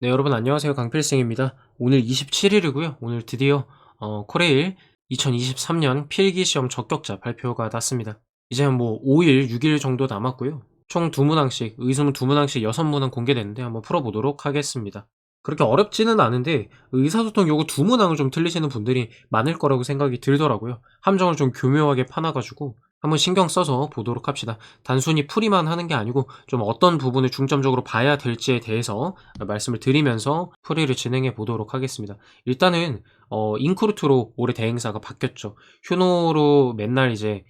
네, 여러분 안녕하세요. 강필승입니다. 오늘 27일이고요. 오늘 드디어 코레일 2023년 필기시험 적격자 발표가 났습니다. 이제 뭐 5일, 6일 정도 남았고요. 총 2문항씩, 의수문 2문항씩 6문항 공개됐는데 한번 풀어보도록 하겠습니다. 그렇게 어렵지는 않은데 의사소통 요거 2문항을 좀 틀리시는 분들이 많을 거라고 생각이 들더라고요. 함정을 좀 교묘하게 파놔가지고 한번 신경 써서 보도록 합시다. 단순히 풀이만 하는 게 아니고 좀 어떤 부분을 중점적으로 봐야 될지에 대해서 말씀을 드리면서 풀이를 진행해 보도록 하겠습니다. 일단은 인크루트로 올해 대행사가 바뀌었죠. 휴노로 맨날 이제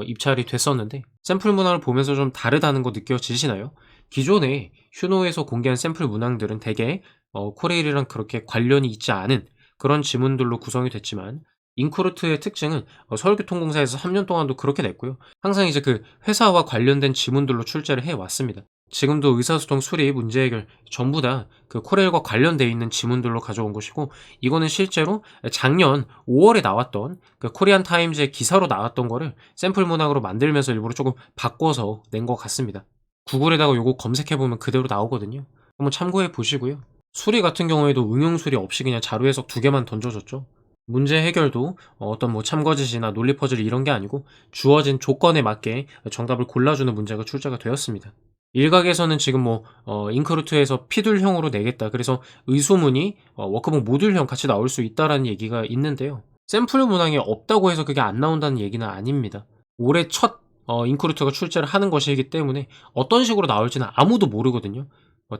입찰이 됐었는데 샘플 문항을 보면서 좀 다르다는 거 느껴지시나요? 기존에 휴노에서 공개한 샘플 문항들은 대개 코레일이랑 그렇게 관련이 있지 않은 그런 지문들로 구성이 됐지만 인크루트의 특징은 서울교통공사에서 3년 동안도 그렇게 냈고요. 항상 이제 그 회사와 관련된 지문들로 출제를 해 왔습니다. 지금도 의사소통 수립, 문제 해결 전부 다 그 코레일과 관련돼 있는 지문들로 가져온 것이고, 이거는 실제로 작년 5 월에 나왔던 그 코리안 타임즈의 기사로 나왔던 거를 샘플 문항으로 만들면서 일부러 조금 바꿔서 낸 것 같습니다. 구글에다가 요거 검색해 보면 그대로 나오거든요. 한번 참고해 보시고요. 수리 같은 경우에도 응용 수리 없이 그냥 자료 해석 2 개만 던져줬죠. 문제 해결도 어떤 뭐 참거짓이나 논리 퍼즐 이런 게 아니고 주어진 조건에 맞게 정답을 골라주는 문제가 출제가 되었습니다. 일각에서는 지금 뭐 인크루트에서 피둘형으로 내겠다. 그래서 의소문이 워크북 모듈형 같이 나올 수 있다라는 얘기가 있는데요. 샘플 문항이 없다고 해서 그게 안 나온다는 얘기는 아닙니다. 올해 첫 인크루트가 출제를 하는 것이기 때문에 어떤 식으로 나올지는 아무도 모르거든요.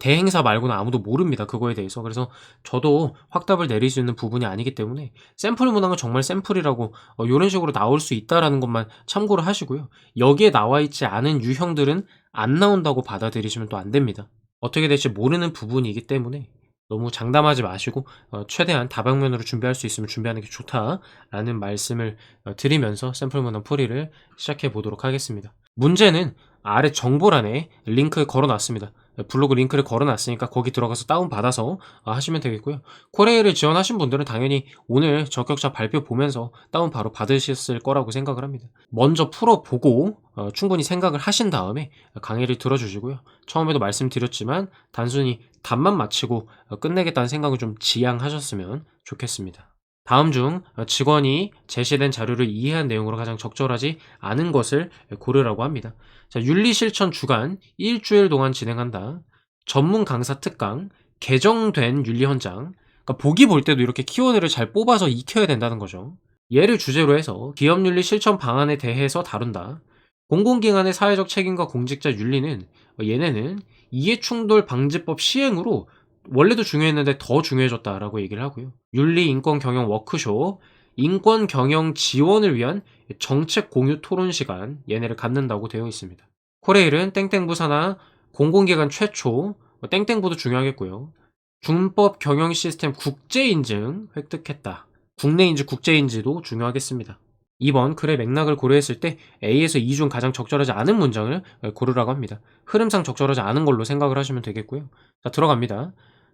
대행사 말고는 아무도 모릅니다, 그거에 대해서. 그래서 저도 확답을 내릴 수 있는 부분이 아니기 때문에 샘플 문항은 정말 샘플이라고 요런 식으로 나올 수 있다라는 것만 참고를 하시고요. 여기에 나와 있지 않은 유형들은 안 나온다고 받아들이시면 또 안 됩니다. 어떻게 될지 모르는 부분이기 때문에 너무 장담하지 마시고 최대한 다방면으로 준비할 수 있으면 준비하는 게 좋다라는 말씀을 드리면서 샘플 문항 풀이를 시작해 보도록 하겠습니다. 문제는 아래 정보란에 링크 걸어 놨습니다. 블로그 링크를 걸어 놨으니까 거기 들어가서 다운받아서 하시면 되겠고요. 코레일을 지원하신 분들은 당연히 오늘 적격자 발표 보면서 다운 바로 받으셨을 거라고 생각을 합니다. 먼저 풀어보고 충분히 생각을 하신 다음에 강의를 들어주시고요. 처음에도 말씀드렸지만 단순히 답만 맞히고 끝내겠다는 생각을 좀 지양하셨으면 좋겠습니다. 다음 중 직원이 제시된 자료를 이해한 내용으로 가장 적절하지 않은 것을 고르라고 합니다. 자, 윤리실천 주간 일주일 동안 진행한다. 전문 강사 특강, 개정된 윤리 헌장. 그러니까 보기 볼 때도 이렇게 키워드를 잘 뽑아서 익혀야 된다는 거죠. 예를 주제로 해서 기업윤리 실천 방안에 대해서 다룬다. 공공기관의 사회적 책임과 공직자 윤리는 얘네는 이해충돌 방지법 시행으로 원래도 중요했는데 더 중요해졌다라고 얘기를 하고요. 윤리 인권 경영 워크숍, 인권 경영 지원을 위한 정책 공유 토론 시간 얘네를 갖는다고 되어 있습니다. 코레일은 땡땡부 산하 공공기관 최초 땡땡부도 중요하겠고요. 준법 경영 시스템 국제 인증 획득했다. 국내인지 국제인지도 중요하겠습니다. 2번 글의 맥락을 고려했을 때 A에서 E 중 가장 적절하지 않은 문장을 고르라고 합니다. 흐름상 적절하지 않은 걸로 생각을 하시면 되겠고요. 자, 들어갑니다.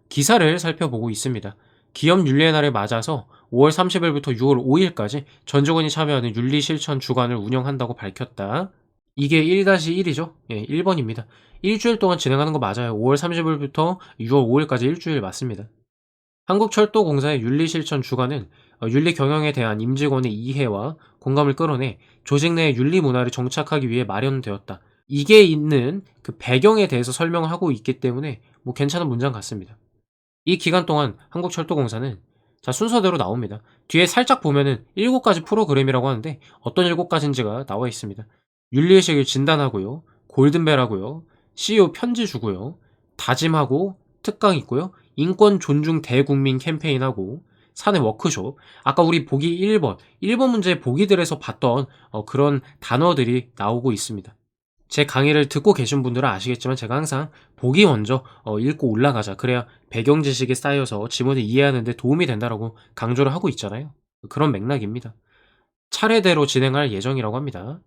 기사를 살펴보고 있습니다. 기업 윤리의 날에 맞아서 5월 30일부터 6월 5일까지 전 직원이 참여하는 윤리 실천 주간을 운영한다고 밝혔다. 이게 1-1이죠? 예, 1번입니다. 일주일 동안 진행하는 거 맞아요. 5월 30일부터 6월 5일까지 일주일 맞습니다. 한국철도공사의 윤리실천 주간은 윤리 경영에 대한 임직원의 이해와 공감을 끌어내 조직 내의 윤리 문화를 정착하기 위해 마련되었다. 이게 있는 그 배경에 대해서 설명을 하고 있기 때문에 뭐 괜찮은 문장 같습니다. 이 기간 동안 한국철도공사는 자 순서대로 나옵니다. 뒤에 살짝 보면은 7가지 프로그램이라고 하는데 어떤 7가지인지가 나와 있습니다. 윤리의식을 진단하고요. 골든벨하고요. CEO 편지 주고요. 다짐하고 특강 있고요. 인권 존중 대국민 캠페인하고 사내 워크숍. 아까 우리 보기 1번 문제 보기들에서 봤던 그런 단어들이 나오고 있습니다. 제 강의를 듣고 계신 분들은 아시겠지만 제가 항상 보기 먼저 읽고 올라가자. 그래야 배경 지식이 쌓여서 지문을 이해하는 데 도움이 된다라고 강조를 하고 있잖아요. 그런 맥락입니다. 차례대로 진행할 예정이라고 합니다.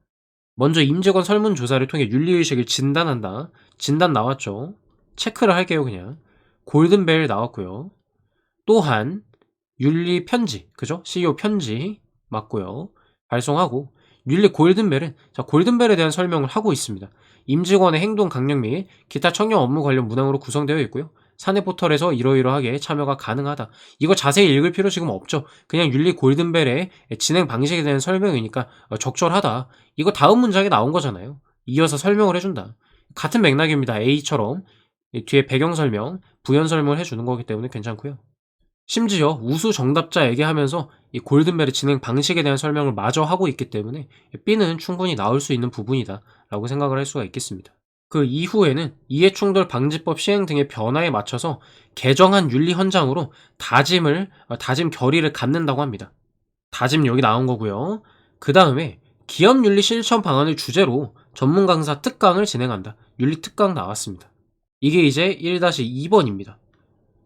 먼저 임직원 설문조사를 통해 윤리의식을 진단한다. 진단 나왔죠. 체크를 할게요, 그냥. 골든벨 나왔고요. 또한 윤리 편지, 그죠? CEO 편지 맞고요. 발송하고 윤리 골든벨은 자 골든벨에 대한 설명을 하고 있습니다. 임직원의 행동 강령 및 기타 청년 업무 관련 문항으로 구성되어 있고요. 사내 포털에서 이러이러하게 참여가 가능하다. 이거 자세히 읽을 필요 지금 없죠. 그냥 윤리 골든벨의 진행 방식에 대한 설명이니까 적절하다. 이거 다음 문장에 나온 거잖아요. 이어서 설명을 해준다. 같은 맥락입니다. A처럼 뒤에 배경 설명, 부연 설명을 해주는 거기 때문에 괜찮고요. 심지어 우수 정답자에게 하면서 이 골든벨의 진행 방식에 대한 설명을 마저 하고 있기 때문에 B는 충분히 나올 수 있는 부분이다 라고 생각을 할 수가 있겠습니다. 그 이후에는 이해충돌 방지법 시행 등의 변화에 맞춰서 개정한 윤리 헌장으로 다짐 결의를 갖는다고 합니다. 다짐 여기 나온 거고요. 그 다음에 기업 윤리 실천 방안을 주제로 전문 강사 특강을 진행한다. 윤리 특강 나왔습니다. 이게 이제 1-2번입니다.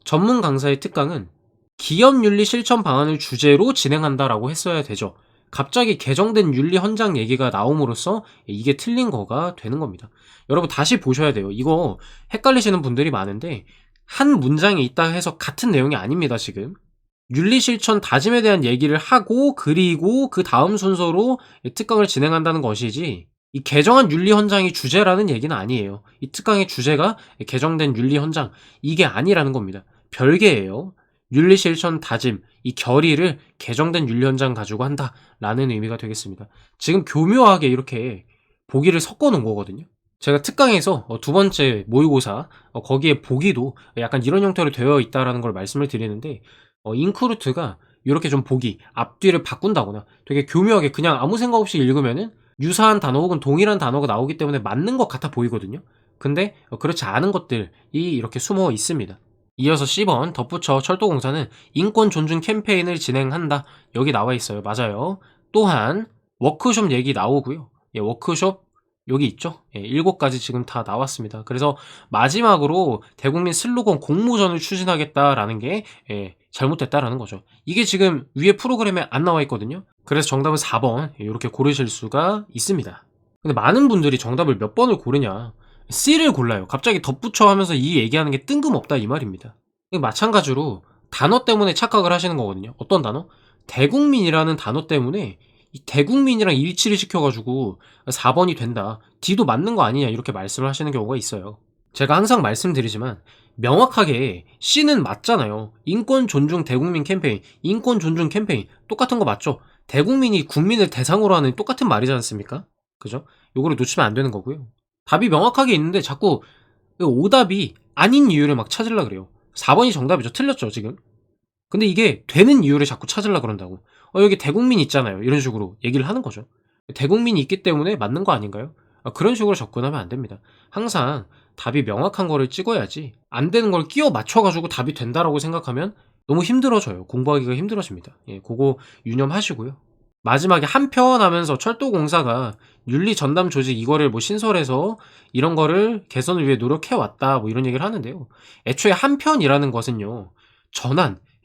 전문 강사의 특강은 기업 윤리 실천 방안을 주제로 진행한다라고 했어야 되죠. 갑자기 개정된 윤리 헌장 얘기가 나옴으로써 이게 틀린 거가 되는 겁니다. 여러분 다시 보셔야 돼요. 이거 헷갈리시는 분들이 많은데 한 문장에 있다 해서 같은 내용이 아닙니다, 지금. 윤리 실천 다짐에 대한 얘기를 하고 그리고 그 다음 순서로 이 특강을 진행한다는 것이지 이 개정한 윤리 헌장이 주제라는 얘기는 아니에요. 이 특강의 주제가 개정된 윤리 헌장 이게 아니라는 겁니다. 별개예요. 윤리 실천 다짐 이 결의를 개정된 윤리 헌장 가지고 한다라는 의미가 되겠습니다. 지금 교묘하게 이렇게 보기를 섞어 놓은 거거든요. 제가 특강에서 두 번째 모의고사 거기에 보기도 약간 이런 형태로 되어 있다라는 걸 말씀을 드리는데 인크루트가 이렇게 좀 보기 앞뒤를 바꾼다거나 되게 교묘하게 그냥 아무 생각 없이 읽으면은 유사한 단어 혹은 동일한 단어가 나오기 때문에 맞는 것 같아 보이거든요. 근데 그렇지 않은 것들이 이렇게 숨어 있습니다. 이어서 C번 덧붙여 철도공사는 인권 존중 캠페인을 진행한다. 여기 나와 있어요. 맞아요. 또한 워크숍 얘기 나오고요. 예, 워크숍 여기 있죠. 예, 7가지 지금 다 나왔습니다. 그래서 마지막으로 대국민 슬로건 공모전을 추진하겠다라는 게 잘못됐다라는 거죠. 이게 지금 위에 프로그램에 안 나와 있거든요. 그래서 정답은 4번 이렇게 고르실 수가 있습니다. 근데 많은 분들이 정답을 몇 번을 고르냐 C를 골라요. 갑자기 덧붙여 하면서 이 얘기하는 게 뜬금없다 이 말입니다. 마찬가지로 단어 때문에 착각을 하시는 거거든요. 어떤 단어? 대국민이라는 단어 때문에 이 대국민이랑 일치를 시켜가지고 4번이 된다. D도 맞는 거 아니냐 이렇게 말씀을 하시는 경우가 있어요. 제가 항상 말씀드리지만 명확하게 C는 맞잖아요. 인권 존중 대국민 캠페인, 인권 존중 캠페인 똑같은 거 맞죠? 대국민이 국민을 대상으로 하는 똑같은 말이지 않습니까? 그죠? 요거를 놓치면 안 되는 거고요. 답이 명확하게 있는데 자꾸 오답이 아닌 이유를 막 찾으려 그래요. 4번이 정답이죠. 틀렸죠, 지금. 근데 이게 되는 이유를 자꾸 찾으려 그런다고. 여기 대국민 있잖아요. 이런 식으로 얘기를 하는 거죠. 대국민이 있기 때문에 맞는 거 아닌가요? 그런 식으로 접근하면 안 됩니다. 항상 답이 명확한 거를 찍어야지 안 되는 걸 끼워 맞춰가지고 답이 된다라고 생각하면 너무 힘들어져요. 공부하기가 힘들어집니다. 예, 그거 유념하시고요. 마지막에 한편 하면서 철도공사가 윤리 전담 조직 이거를 뭐 신설해서 이런 거를 개선을 위해 노력해 왔다 뭐 이런 얘기를 하는데요. 애초에 한편이라는 것은요.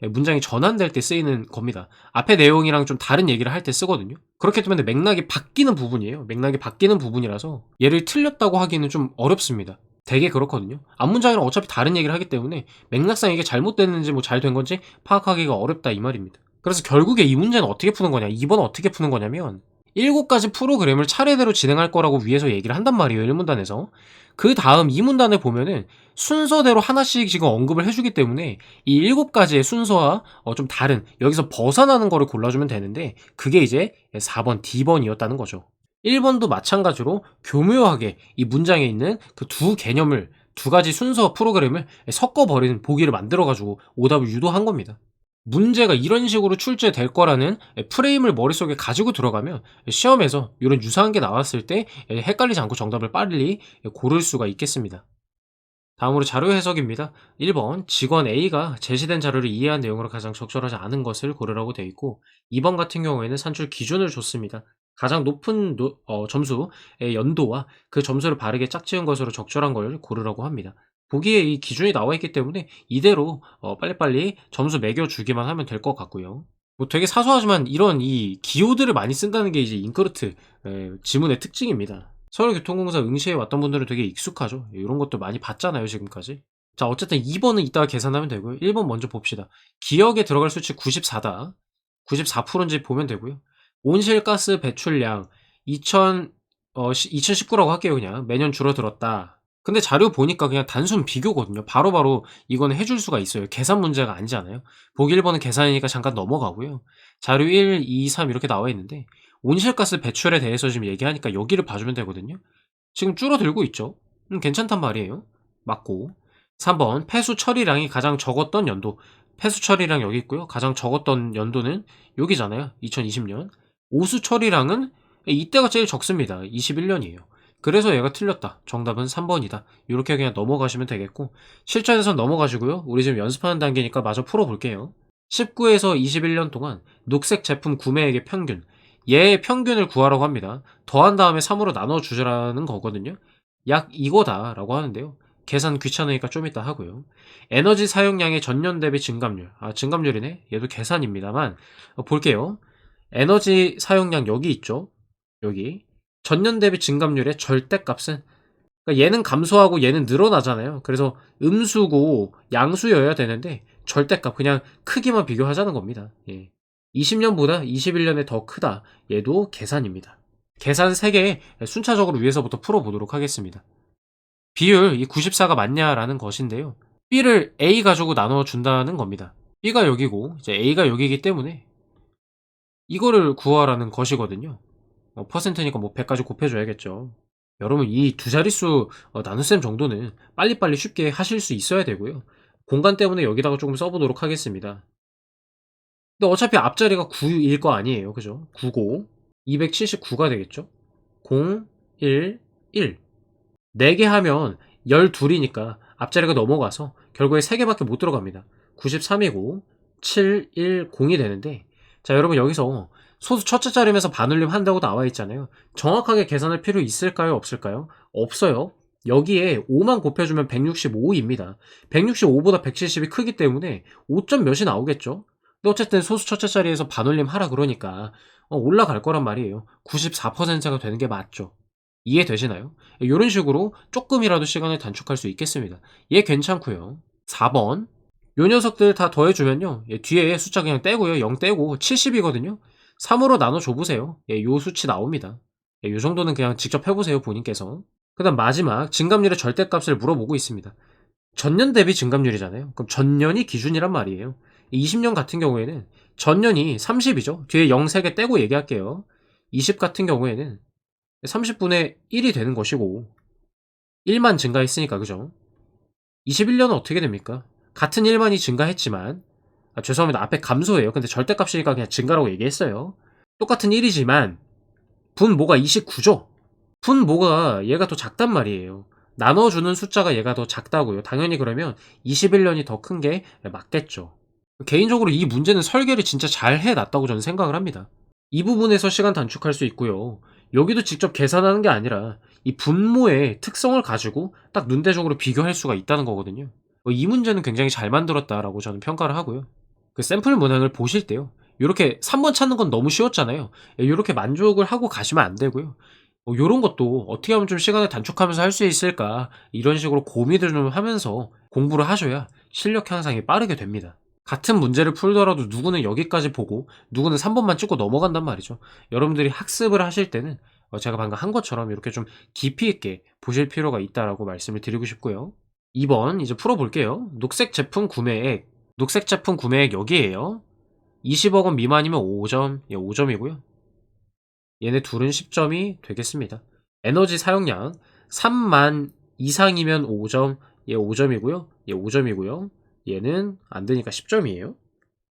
문장이 전환될 때 쓰이는 겁니다. 앞에 내용이랑 좀 다른 얘기를 할 때 쓰거든요. 그렇기 때문에 맥락이 바뀌는 부분이에요. 맥락이 바뀌는 부분이라서 얘를 틀렸다고 하기는 좀 어렵습니다. 되게 그렇거든요. 앞문장이랑 어차피 다른 얘기를 하기 때문에 맥락상 이게 잘못됐는지 뭐 잘 된 건지 파악하기가 어렵다 이 말입니다. 그래서 결국에 이 문제는 어떻게 푸는 거냐, 2번은 어떻게 푸는 거냐면 7가지 프로그램을 차례대로 진행할 거라고 위에서 얘기를 한단 말이에요, 1문단에서. 그 다음 2문단을 보면은 순서대로 하나씩 지금 언급을 해주기 때문에 이 7가지의 순서와 좀 다른 여기서 벗어나는 거를 골라주면 되는데 그게 이제 4번 D번이었다는 거죠. 1번도 마찬가지로 교묘하게 이 문장에 있는 그 두 개념을 2가지 순서 프로그램을 섞어버리는 보기를 만들어가지고 오답을 유도한 겁니다. 문제가 이런 식으로 출제될 거라는 프레임을 머릿속에 가지고 들어가면 시험에서 이런 유사한 게 나왔을 때 헷갈리지 않고 정답을 빨리 고를 수가 있겠습니다. 다음으로 자료 해석입니다. 1번 직원 A가 제시된 자료를 이해한 내용으로 가장 적절하지 않은 것을 고르라고 되어 있고 2번 같은 경우에는 산출 기준을 줬습니다. 가장 높은 점수의 연도와 그 점수를 바르게 짝지은 것으로 적절한 걸 고르라고 합니다. 보기에 이 기준이 나와 있기 때문에 이대로 빨리빨리 점수 매겨주기만 하면 될 것 같고요. 뭐 되게 사소하지만 이런 이 기호들을 많이 쓴다는 게 이제 인크루트 지문의 특징입니다. 서울교통공사 응시해 왔던 분들은 되게 익숙하죠. 이런 것도 많이 봤잖아요, 지금까지. 자, 어쨌든 2번은 이따가 계산하면 되고요. 1번 먼저 봅시다. 기억에 들어갈 수치 94다. 94%인지 보면 되고요. 온실가스 배출량 2019라고 할게요, 그냥. 매년 줄어들었다. 근데 자료 보니까 그냥 단순 비교거든요. 바로바로 이거는 해줄 수가 있어요. 계산 문제가 아니잖아요. 보기 1 번은 계산이니까 잠깐 넘어가고요. 자료 1, 2, 3 이렇게 나와 있는데 온실가스 배출에 대해서 지금 얘기하니까 여기를 봐 주면 되거든요. 지금 줄어들고 있죠. 괜찮단 말이에요. 맞고. 3번 폐수 처리량이 가장 적었던 연도. 폐수 처리량 여기 있고요. 가장 적었던 연도는 여기잖아요. 2020 년. 오수 처리량은 이때가 제일 적습니다. 21 년이에요. 그래서 얘가 틀렸다. 정답은 3 번이다. 요렇게 그냥 넘어가시면 되겠고 실전에선 넘어가시고요. 우리 지금 연습하는 단계니까 마저 풀어 볼게요. 19에서 21년 동안 녹색 제품 구매액의 평균. 얘의 평균을 구하라고 합니다. 더한 다음에 3 으로 나눠 주라는 거거든요. 약 이거다라고 하는데요. 계산 귀찮으니까 좀 이따 하고요. 에너지 사용량의 전년 대비 증감률. 증감률이네. 얘도 계산입니다만 볼게요. 에너지 사용량 여기 있죠. 여기. 전년 대비 증감률의 절대값은, 그러니까 얘는 감소하고 얘는 늘어나잖아요. 그래서 음수고 양수여야 되는데 절대값 그냥 크기만 비교하자는 겁니다. 예. 20 년보다 21 년에 더 크다. 얘도 계산입니다. 계산 3개 순차적으로 위에서부터 풀어 보도록 하겠습니다. 비율 이 94가 맞냐라는 것인데요. B를 A 가지고 나눠 준다는 겁니다. B가 여기고 이제 A가 여기이기 때문에 이거를 구하라는 것이거든요. 퍼센트니까 뭐 100 까지 곱해 줘야겠죠. 여러분 이 두 자릿수 나눗셈 정도는 빨리빨리 쉽게 하실 수 있어야 되고요. 공간 때문에 여기다가 조금 써 보도록 하겠습니다. 근데 어차피 앞자리가 9일 거 아니에요. 그죠? 9고 279가 되겠죠? 0, 1, 1. 4개 하면 12 이니까 앞자리가 넘어가서 결국에 3 개밖에 못 들어갑니다. 93이고 7, 1, 0이 되는데 자 여러분 여기서 소수 첫째 자리면서 반올림 한다고 나와 있잖아요. 정확하게 계산할 필요 있을까요? 없을까요? 없어요. 여기에 5만 곱해주면 165입니다. 165보다 170이 크기 때문에 5점 몇이 나오겠죠? 근데 어쨌든 소수 첫째 자리에서 반올림 하라 그러니까 올라갈 거란 말이에요. 94%가 되는 게 맞죠. 이해되시나요? 요런 식으로 쪼끔이라도 시간을 단축할 수 있겠습니다. 얘 괜찮고요. 4 번. 요 녀석들 다 더해 주면요. 얘 뒤에 숫자 그냥 떼고요. 0 떼고 70 이거든요. 3 으로 나눠 줘 보세요. 예, 요 수치 나옵니다. 예, 요 정도는 그냥 직접 해 보세요, 본인께서. 그다음 마지막 증감률의 절대값을 물어보고 있습니다. 전년 대비 증감률이잖아요. 그럼 전년이 기준이란 말이에요. 20년 같은 경우에는 전년이 30 이죠. 뒤에 0 3개 떼고 얘기할게요. 20 같은 경우에는 30분의 1이 되는 것이고 1만 증가했으니까 그죠? 21 년은 어떻게 됩니까? 같은 1만이 증가했지만 죄송합니다. 앞에 감소예요. 근데 절대값이니까 그냥 증가라고 얘기했어요. 똑같은 1이지만 분모가 29죠? 분모가 얘가 더 작단 말이에요. 나눠주는 숫자가 얘가 더 작다고요. 당연히 그러면 21 년이 더 큰 게 맞겠죠. 개인적으로 이 문제는 설계를 진짜 잘 해 놨다고 저는 생각을 합니다. 이 부분에서 시간 단축할 수 있고요. 여기도 직접 계산하는 게 아니라 이 분모의 특성을 가지고 딱 눈대중으로 비교할 수가 있다는 거거든요. 이 문제는 굉장히 잘 만들었다라고 저는 평가를 하고요. 그 샘플 문항을 보실 때요. 요렇게 3번 찾는 건 너무 쉬웠잖아요. 예, 요렇게 만족을 하고 가시면 안 되고요. 요런 것도 어떻게 하면 좀 시간을 단축하면서 할 수 있을까 이런 식으로 고민을 좀 하면서 공부를 하셔야 실력 향상이 빠르게 됩니다. 같은 문제를 풀더라도 누구는 여기까지 보고 누구는 3 번만 찍고 넘어간단 말이죠. 여러분들이 학습을 하실 때는 제가 방금 한 것처럼 이렇게 좀 깊이 있게 보실 필요가 있다라고 말씀을 드리고 싶고요. 2번 이제 풀어 볼게요. 녹색 제품 구매액. 녹색 제품 구매액 여기에요. 20억 원 미만이면 5점. 예, 5점이고요. 얘네 둘은 10점이 되겠습니다. 에너지 사용량 3만 이상이면 5점. 얘 5점이고요. 얘 5점이고요. 얘는 안 되니까 10점이에요.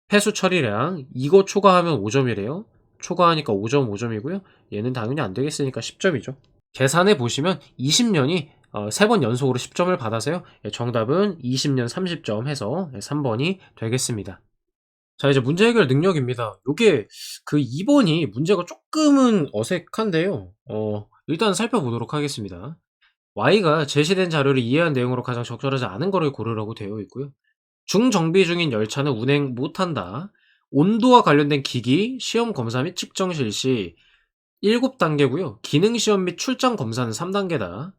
폐수 처리량 이거 초과하면 5점이래요. 초과하니까 5점 5점이고요. 얘는 당연히 안 되겠으니까 10점이죠. 계산해 보시면 20년이 3번 연속으로 10점을 받아서요. 예, 정답은 20년 30점 해서 3번이 되겠습니다. 자 이제 문제 해결 능력입니다. 요게 그 2번이 문제가 쪼끔은 어색한데요. 일단 살펴보도록 하겠습니다. Y가 제시된 자료를 이해한 내용으로 가장 적절하지 않은 거를 고르라고 되어 있고요. 중정비 중인 열차는 운행 못한다. 온도와 관련된 기기, 시험 검사 및 측정 실시 7단계고요. 기능 시험 및 출장 검사는 3단계다.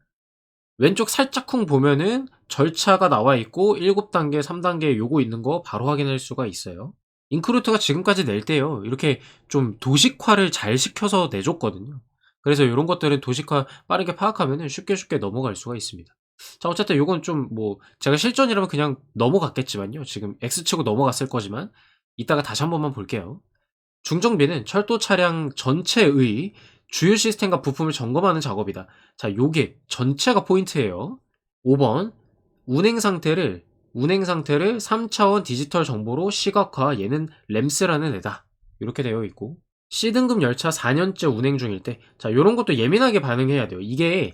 왼쪽 살짝쿵 보면은 절차가 나와 있고 7단계, 3단계 요거 있는 거 바로 확인할 수가 있어요. 잉크루트가 지금까지 낼 때요. 이렇게 좀 도식화를 잘 시켜서 내줬거든요. 그래서 요런 것들은 도식화 빠르게 파악하면은 쉽게 넘어갈 수가 있습니다. 자 어쨌든 요건 좀 뭐 제가 실전이라면 그냥 넘어갔겠지만요. 지금 X 치고 넘어갔을 거지만 이따가 다시 한 번만 볼게요. 중정비는 철도 차량 전체의 주요 시스템과 부품을 점검하는 작업이다. 자 요게 전체가 포인트예요. 5 번 운행 상태를 3 차원 디지털 정보로 시각화 얘는 램스라는 애다. 요렇게 되어 있고 C등급 열차 4 년째 운행 중일 때 자 요런 것도 예민하게 반응해야 돼요. 이게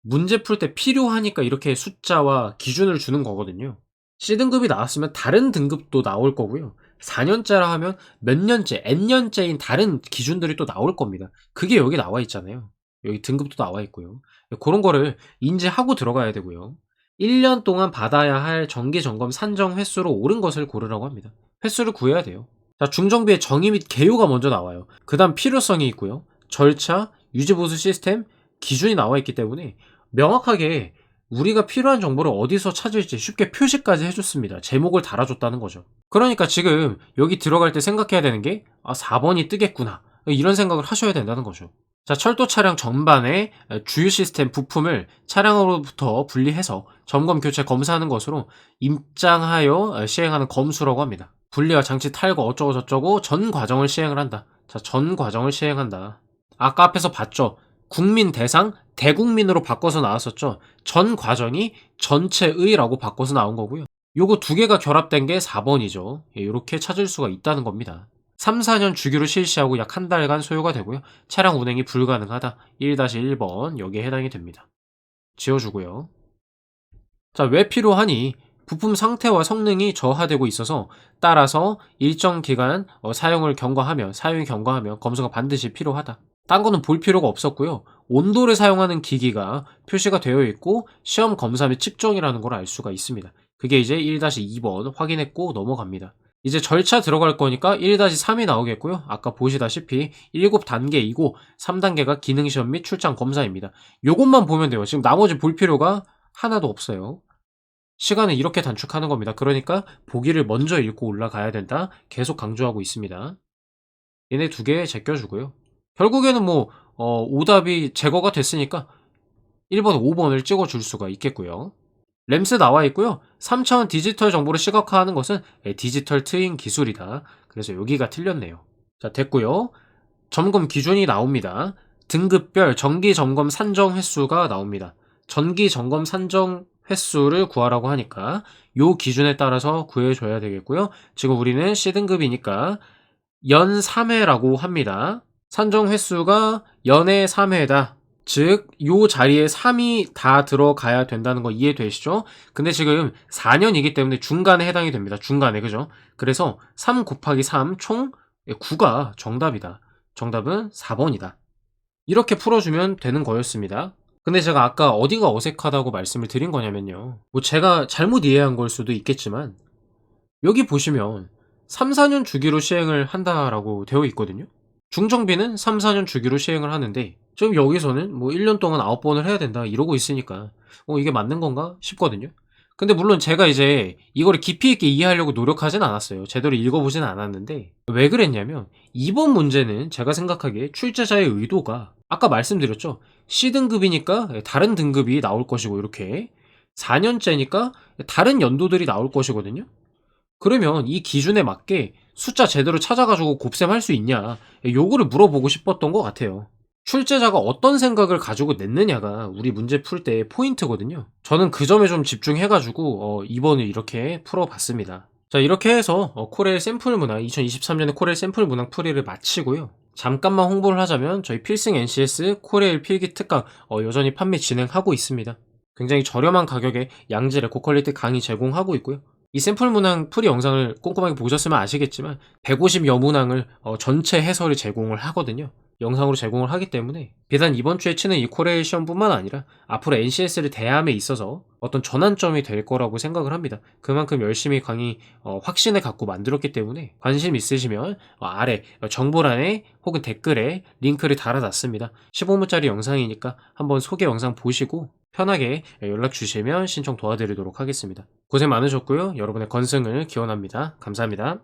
문제 풀 때 필요하니까 이렇게 숫자와 기준을 주는 거거든요. C등급이 나왔으면 다른 등급도 나올 거고요. 4 년째라 하면 몇 년째, N년째인 다른 기준들이 또 나올 겁니다. 그게 여기 나와 있잖아요. 여기 등급도 나와 있고요. 고런 거를 인지하고 들어가야 되고요. 1년 동안 받아야 할 정기 점검 산정 횟수로 옳은 것을 고르라고 합니다. 횟수를 구해야 돼요. 자, 중정비의 정의 및 개요가 먼저 나와요. 그다음 필요성이 있고요. 절차, 유지 보수 시스템, 기준이 나와 있기 때문에 명확하게 우리가 필요한 정보를 어디서 찾을지 쉽게 표시까지 해줬습니다. 제목을 달아줬다는 거죠. 그러니까 지금 여기 들어갈 때 생각해야 되는 게 4 번이 뜨겠구나. 이런 생각을 하셔야 된다는 거죠. 자, 철도 차량 전반의 주요 시스템 부품을 차량으로부터 분리해서 점검, 교체, 검사하는 것으로 입장하여 시행하는 검수라고 합니다. 분리와 장치 탈거 어쩌고 저쩌고 전 과정을 시행을 한다. 자, 전 과정을 시행한다. 아까 앞에서 봤죠? 국민 대상 대국민으로 바꿔서 나왔었죠. 전 과정이 전체의라고 바꿔서 나온 거고요. 요거 두 개가 결합된 게 4번이죠. 예, 요렇게 찾을 수가 있다는 겁니다. 3, 4년 주기로 실시하고 약 한 달간 소요가 되고요. 차량 운행이 불가능하다. 1-1번 여기에 해당이 됩니다. 지워주고요. 자, 왜 필요하니? 부품 상태와 성능이 저하되고 있어서 따라서 일정 기간 사용이 경과하며 검수가 반드시 필요하다. 딴 거는 볼 필요가 없었고요. 온도를 사용하는 기기가 표시가 되어 있고 시험 검사 및 측정이라는 걸 알 수가 있습니다. 그게 이제 1-2번 확인했고 넘어갑니다. 이제 절차 들어갈 거니까 1-3이 나오겠고요. 아까 보시다시피 7단계이고 3단계가 기능시험 및 출장 검사입니다. 요것만 보면 돼요. 지금 나머지 볼 필요가 하나도 없어요. 시간을 이렇게 단축하는 겁니다. 그러니까 보기를 먼저 읽고 올라가야 된다. 계속 강조하고 있습니다. 얘네 두 개 제껴주고요. 결국에는 뭐 오답이 제거가 됐으니까 1번, 5번을 찍어줄 수가 있겠고요. 램스 나와 있고요. 3차원 디지털 정보를 시각화하는 것은 디지털 트윈 기술이다. 그래서 여기가 틀렸네요. 자, 됐고요. 점검 기준이 나옵니다. 등급별 정기 점검 산정 횟수가 나옵니다. 전기 점검 산정 횟수를 구하라고 하니까 요 기준에 따라서 구해줘야 되겠고요. 지금 우리는 C등급이니까 연 3회라고 합니다. 산정 횟수가 연에 3회다. 즉, 요 자리에 3이 다 들어가야 된다는 거 이해되시죠? 근데 지금 4년이기 때문에 중간에 해당이 됩니다. 중간에, 그죠? 그래서 3 곱하기 3 총 9가 정답이다. 정답은 4번이다. 이렇게 풀어주면 되는 거였습니다. 근데 제가 아까 어디가 어색하다고 말씀을 드린 거냐면요. 뭐 제가 잘못 이해한 걸 수도 있겠지만, 여기 보시면 3, 4년 주기로 시행을 한다라고 되어 있거든요. 중정비는 3, 4년 주기로 시행을 하는데 지금 여기서는 뭐 1년 동안 9번을 해야 된다 이러고 있으니까 이게 맞는 건가 싶거든요. 근데 물론 제가 이제 이거를 깊이 있게 이해하려고 노력하진 않았어요. 제대로 읽어보진 않았는데 왜 그랬냐면 이번 문제는 제가 생각하기에 출제자의 의도가 아까 말씀드렸죠. C등급이니까 다른 등급이 나올 것이고 이렇게 4년째니까 다른 연도들이 나올 것이거든요. 그러면 이 기준에 맞게 숫자 제대로 찾아가지고 곱셈할 수 있냐? 요거를 물어보고 싶었던 것 같아요. 출제자가 어떤 생각을 가지고 냈느냐가 우리 문제 풀 때 포인트거든요. 저는 그 점에 좀 집중해가지고 이번을 이렇게 풀어봤습니다. 자, 이렇게 해서 코렐 샘플 문항 2023년에 코렐 샘플 문항 풀이를 마치고요. 잠깐만 홍보를 하자면 저희 필승 NCS 코렐 필기 특강 여전히 판매 진행하고 있습니다. 굉장히 저렴한 가격에 양질의 고퀄리티 강의 제공하고 있고요. 이 샘플 문항 풀이 영상을 꼼꼼하게 보셨으면 아시겠지만 150여 문항을 전체 해설을 제공을 하거든요. 영상으로 제공을 하기 때문에 비단 이번 주에 치는 이 코레일 시험뿐만 아니라 앞으로 NCS를 대함에 있어서 어떤 전환점이 될 거라고 생각을 합니다. 그만큼 열심히 강의 확신을 갖고 만들었기 때문에 관심 있으시면 아래 정보란에 혹은 댓글에 링크를 달아놨습니다. 15분짜리 영상이니까 한번 소개 영상 보시고 편하게 연락 주시면 신청 도와드리도록 하겠습니다. 고생 많으셨고요. 여러분의 건승을 기원합니다. 감사합니다.